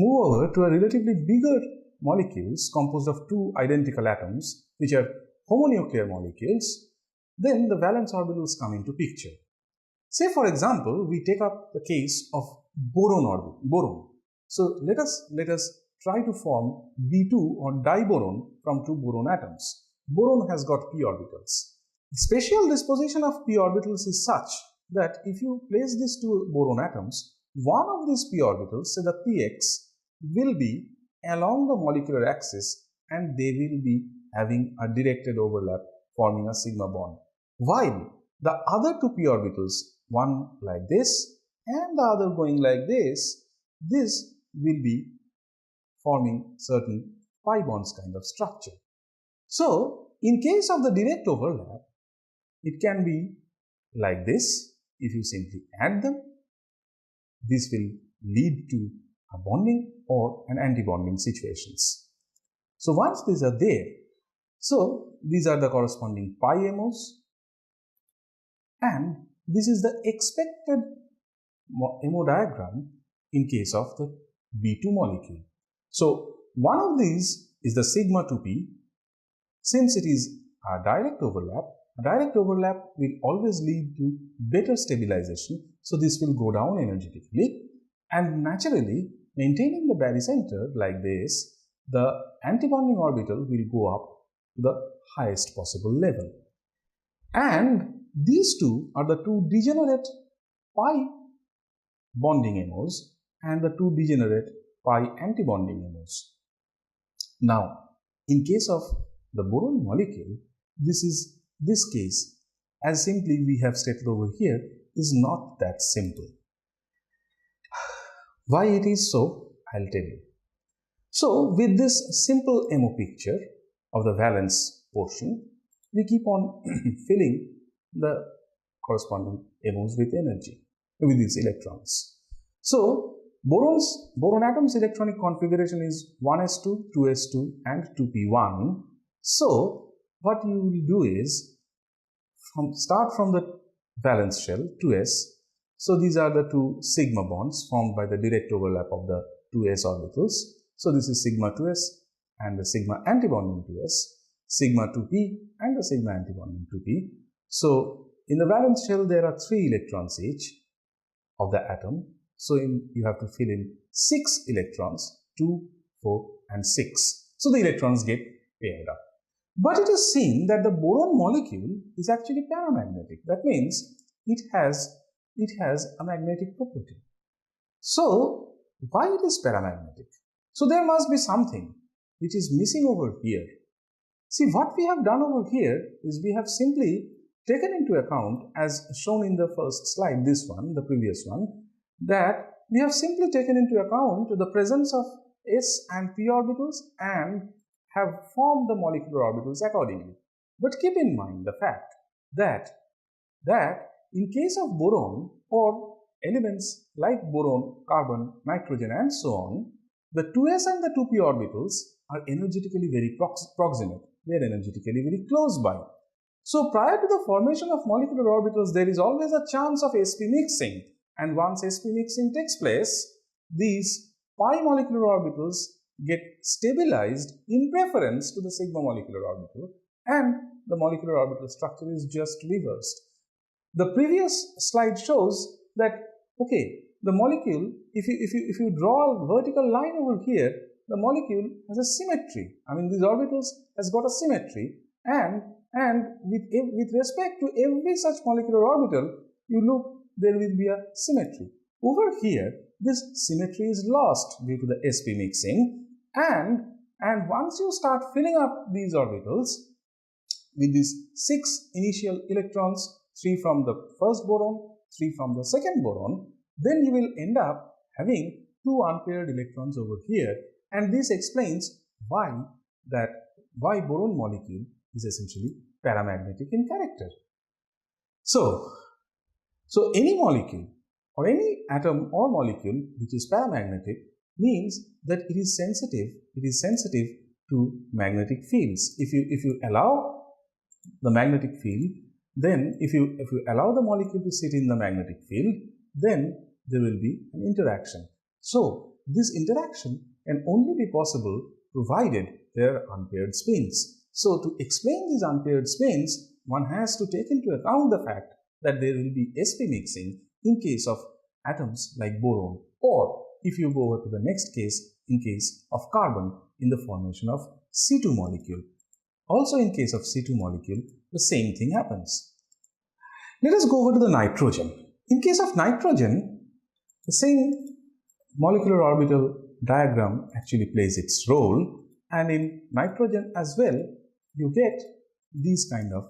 move over to a relatively bigger molecules composed of two identical atoms, which are homonuclear molecules, then the valence orbitals come into picture. Say, for example, we take up the case of boron. So let us try to form B2 or diboron from two boron atoms. Boron has got p orbitals. The spatial disposition of p orbitals is such that if you place these two boron atoms, one of these p orbitals, say the px, will be along the molecular axis and they will be having a directed overlap forming a sigma bond. While the other two p orbitals, one like this and the other going like this will be forming certain pi bonds kind of structure. So, in case of the direct overlap, it can be like this. If you simply add them, this will lead to a bonding or an anti-bonding situations. So, once these are there, so these are the corresponding pi MOs, and this is the expected MO diagram in case of the B2 molecule. So, one of these is the sigma 2p. Since it is a direct overlap will always lead to better stabilization. So, this will go down energetically, and naturally maintaining the barycenter like this, the antibonding orbital will go up to the highest possible level. And these two are the two degenerate pi bonding MOs and the two degenerate pi antibonding MOs. Now, in case of the boron molecule, this case, as simply we have stated over here, is not that simple. Why it is so, I'll tell you. So, with this simple MO picture of the valence portion, we keep on filling the corresponding MOs with energy, with these electrons. So, boron atom's electronic configuration is 1s2, 2s2 and 2p1. So, what you will do is, start from the valence shell 2s. So, these are the two sigma bonds formed by the direct overlap of the 2s orbitals. So, this is sigma 2s and the sigma antibonding 2s, sigma 2p and the sigma antibonding 2p. So, in the valence shell there are 3 electrons each of the atom. So, you have to fill in 6 electrons, 2, 4 and 6. So, the electrons get paired up. But it is seen that the boron molecule is actually paramagnetic. That means it has a magnetic property. So, why it is paramagnetic? So, there must be something which is missing over here. See, what we have done over here is we have simply taken into account, as shown in the first slide, this one, the previous one, that we have simply taken into account the presence of s and p orbitals and have formed the molecular orbitals accordingly. But keep in mind the fact that in case of boron or elements like boron, carbon, nitrogen and so on, the 2s and the 2p orbitals are energetically very proximate. They are energetically very close by. So, prior to the formation of molecular orbitals, there is always a chance of sp mixing, and once sp mixing takes place, these pi molecular orbitals get stabilized in preference to the sigma molecular orbital, and the molecular orbital structure is just reversed. The previous slide shows that, okay, the molecule, if you draw a vertical line over here, the molecule has a symmetry. I mean, these orbitals has got a symmetry, and with respect to every such molecular orbital, you look, there will be a symmetry. Over here, this symmetry is lost due to the sp mixing, and once you start filling up these orbitals with these 6 initial electrons, 3 from the first boron, 3 from the second boron, then you will end up having 2 unpaired electrons over here, and this explains why boron molecule is essentially paramagnetic in character. So any molecule or any atom or molecule which is paramagnetic means that it is sensitive to magnetic fields. If you allow the magnetic field, then if you allow the molecule to sit in the magnetic field, then there will be an interaction. So, this interaction can only be possible provided there are unpaired spins. So to explain these unpaired spins, one has to take into account the fact that there will be sp mixing in case of atoms like boron, or if you go over to the next case, in case of carbon in the formation of C2 molecule. Also in case of C2 molecule, the same thing happens. Let us go over to the nitrogen. In case of nitrogen, the same molecular orbital diagram actually plays its role, and in nitrogen as well, you get these kind of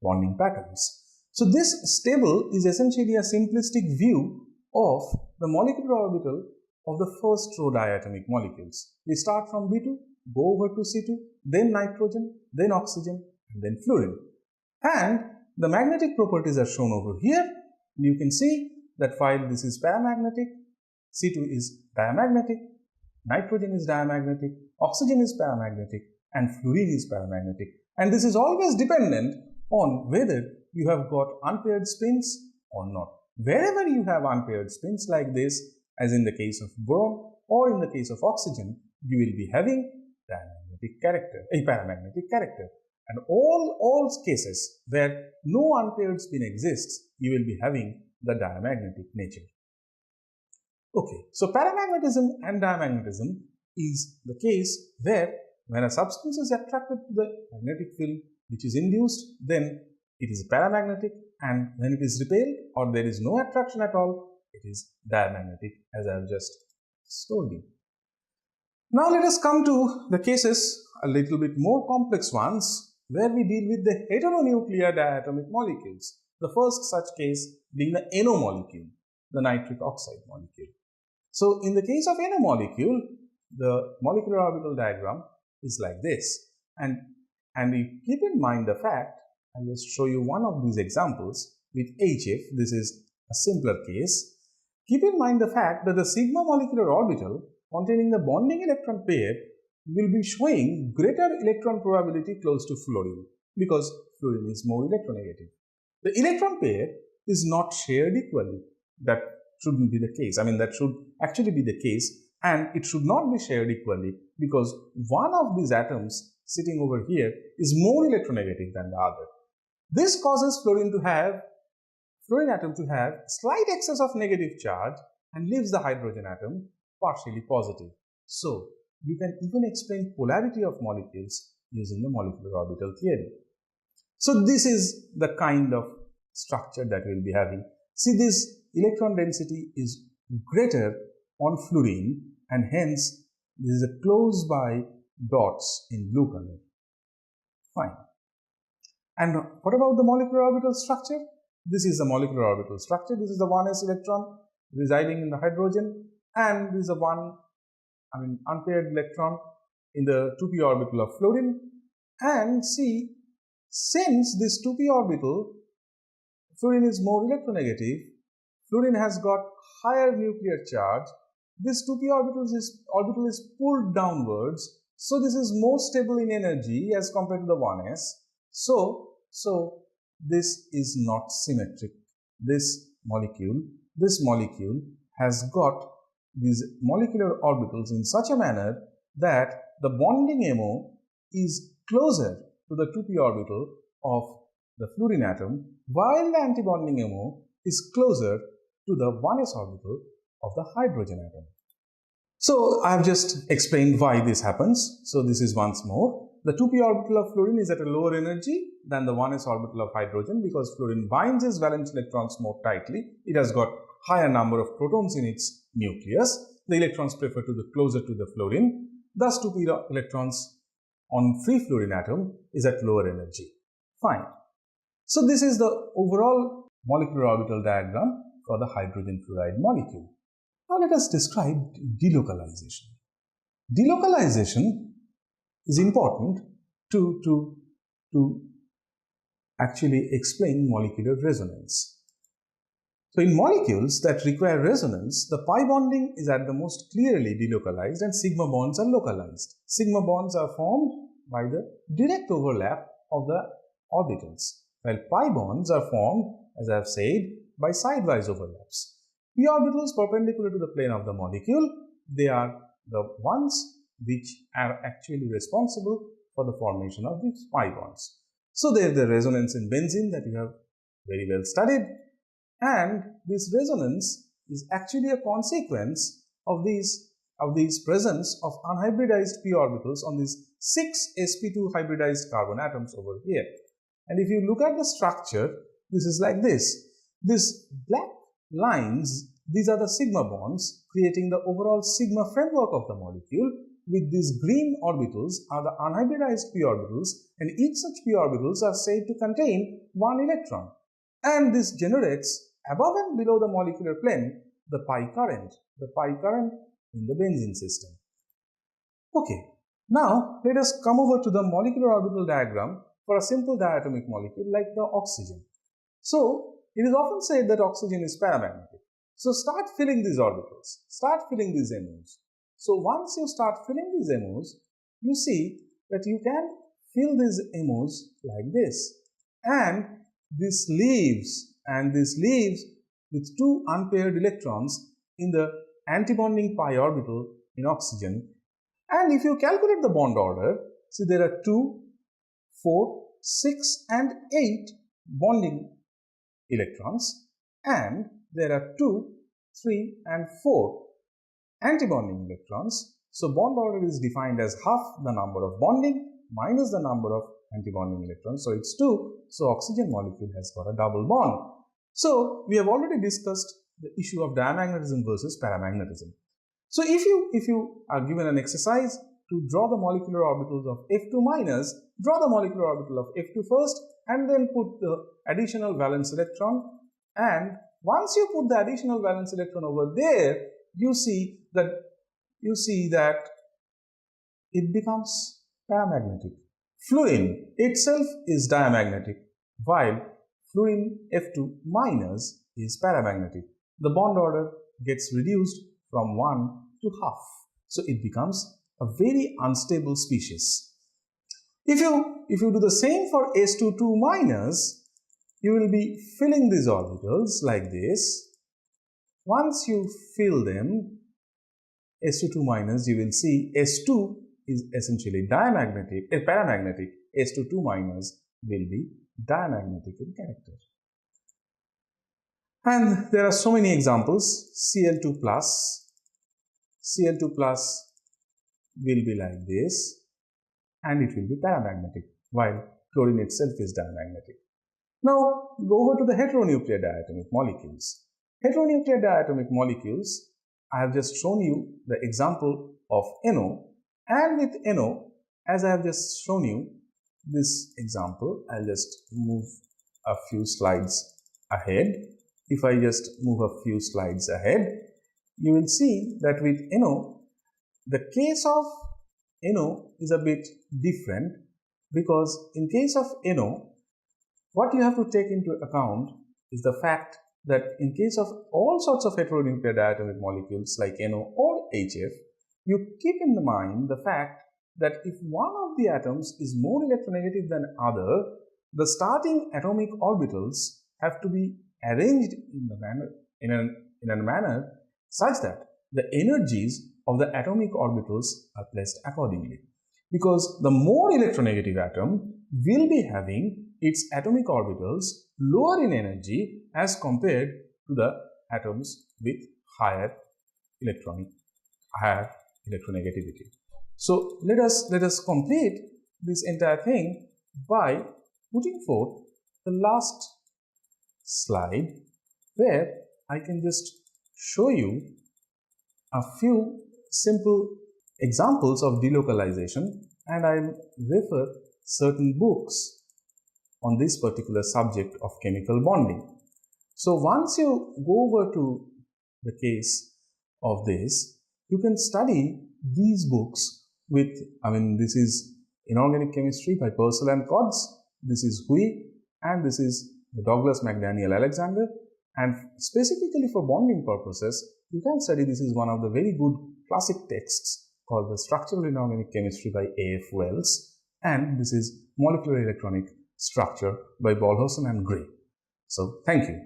bonding patterns. So this table is essentially a simplistic view of the molecular orbital of the first row diatomic molecules. We start from B2, go over to C2, then nitrogen, then oxygen, and then fluorine. And the magnetic properties are shown over here. You can see that while this is paramagnetic, C2 is diamagnetic, nitrogen is diamagnetic, oxygen is paramagnetic, and fluorine is paramagnetic. And this is always dependent on whether you have got unpaired spins or not. Wherever you have unpaired spins like this, as in the case of boron or in the case of oxygen, you will be having diamagnetic character, a paramagnetic character. And all cases where no unpaired spin exists, you will be having the diamagnetic nature. Okay, so paramagnetism and diamagnetism is the case where when a substance is attracted to the magnetic field which is induced, then it is paramagnetic, and when it is repelled or there is no attraction at all, it is diamagnetic, as I have just told you. Now let us come to the cases, a little bit more complex ones, where we deal with the heteronuclear diatomic molecules. The first such case being the NO molecule, the nitric oxide molecule. So in the case of NO molecule, the molecular orbital diagram is like this. And you keep in mind the fact, I'll just show you one of these examples with HF. This is a simpler case. Keep in mind the fact that the sigma molecular orbital containing the bonding electron pair will be showing greater electron probability close to fluorine, because fluorine is more electronegative. The electron pair is not shared equally. That shouldn't be the case. I mean, that should actually be the case, and it should not be shared equally because one of these atoms sitting over here is more electronegative than the other. This causes fluorine atom to have slight excess of negative charge and leaves the hydrogen atom partially positive. So, you can even explain polarity of molecules using the molecular orbital theory. So, this is the kind of structure that we will be having. See, this electron density is greater on fluorine, and hence this is a close by dots in blue color. Fine. And what about the molecular orbital structure? This is the molecular orbital structure. This is the 1s electron residing in the hydrogen, and this is a unpaired electron in the 2p orbital of fluorine. And see, since this 2p orbital, fluorine is more electronegative, fluorine has got higher nuclear charge, this 2p orbital is pulled downwards, so this is more stable in energy as compared to the 1s. So this is not symmetric. This molecule has got these molecular orbitals in such a manner that the bonding MO is closer to the 2p orbital of the fluorine atom, while the antibonding MO is closer to the 1s orbital of the hydrogen atom. So I have just explained why this happens. So this is once more. The 2p orbital of fluorine is at a lower energy than the 1s orbital of hydrogen because fluorine binds its valence electrons more tightly. It has got higher number of protons in its nucleus. The electrons prefer to be closer to the fluorine. Thus 2p electrons on free fluorine atom is at lower energy. Fine. So this is the overall molecular orbital diagram for the hydrogen fluoride molecule. Now let us describe delocalization. Delocalization is important to actually explain molecular resonance. So in molecules that require resonance, the pi bonding is at the most clearly delocalized and sigma bonds are localized. Sigma bonds are formed by the direct overlap of the orbitals, while pi bonds are formed, as I have said, by sidewise overlaps. P orbitals perpendicular to the plane of the molecule they are the ones which are actually responsible for the formation of these pi bonds. So there is the resonance in benzene that you have very well studied, and this resonance is actually a consequence of these presence of unhybridized p orbitals on these 6 sp2 hybridized carbon atoms over here. And if you look at the structure, this is like this. These black lines, these are the sigma bonds creating the overall sigma framework of the molecule, with these green orbitals are the unhybridized p orbitals, and each such p orbitals are said to contain one electron. And this generates above and below the molecular plane the pi current in the benzene system. Okay, now let us come over to the molecular orbital diagram for a simple diatomic molecule like the oxygen. So it is often said that oxygen is paramagnetic. So start filling these orbitals, start filling these MOs. So once you start filling these MOs, you see that you can fill these MOs like this, and this leaves with two unpaired electrons in the antibonding pi orbital in oxygen. And if you calculate the bond order, see there are 2, 4, 6 and 8 bonding electrons, and there are 2, 3 and 4 antibonding electrons. So bond order is defined as half the number of bonding minus the number of antibonding electrons. So it's 2. So oxygen molecule has got a double bond. So we have already discussed the issue of diamagnetism versus paramagnetism. So if you are given an exercise to draw the molecular orbitals of F2 minus, draw the molecular orbital of F2 first and then put the additional valence electron, and once you put the additional valence electron over there, you see that it becomes paramagnetic. Fluorine itself is diamagnetic, while fluorine F2 minus is paramagnetic. The bond order gets reduced from 1 to half. So it becomes a very unstable species. If you do the same for S22 minus, you will be filling these orbitals like this. Once you fill them, S22 minus, you will see S2 is essentially paramagnetic. S22 minus will be diamagnetic in character. And there are so many examples. Cl2 plus will be like this, and it will be paramagnetic, while chlorine itself is diamagnetic. Now go over to the heteronuclear diatomic molecules. Heteronuclear diatomic molecules, I have just shown you the example of NO, and with NO, as I have just shown you this example, I'll just move a few slides ahead. If I just move a few slides ahead, you will see that with NO, the case of NO is a bit different, because in case of NO, what you have to take into account is the fact that in case of all sorts of heteronuclear diatomic molecules like NO or HF, you keep in mind the fact that if one of the atoms is more electronegative than other, the starting atomic orbitals have to be arranged in a manner such that the energies of the atomic orbitals are placed accordingly. Because the more electronegative atom will be having its atomic orbitals lower in energy as compared to the atoms with higher electronegativity. So let us complete this entire thing by putting forth the last slide, where I can just show you a few simple examples of delocalization, and I'll refer certain books on this particular subject of chemical bonding. So once you go over to the case of this, you can study these books with, this is Inorganic Chemistry by Purcell and Codds, this is Hui, and this is the Douglas McDaniel Alexander. And specifically for bonding purposes, you can study, this is one of the very good classic texts called The Structural Inorganic Chemistry by A.F. Wells, and this is Molecular Electronic Structure by Bolhausen and Gray. So, thank you.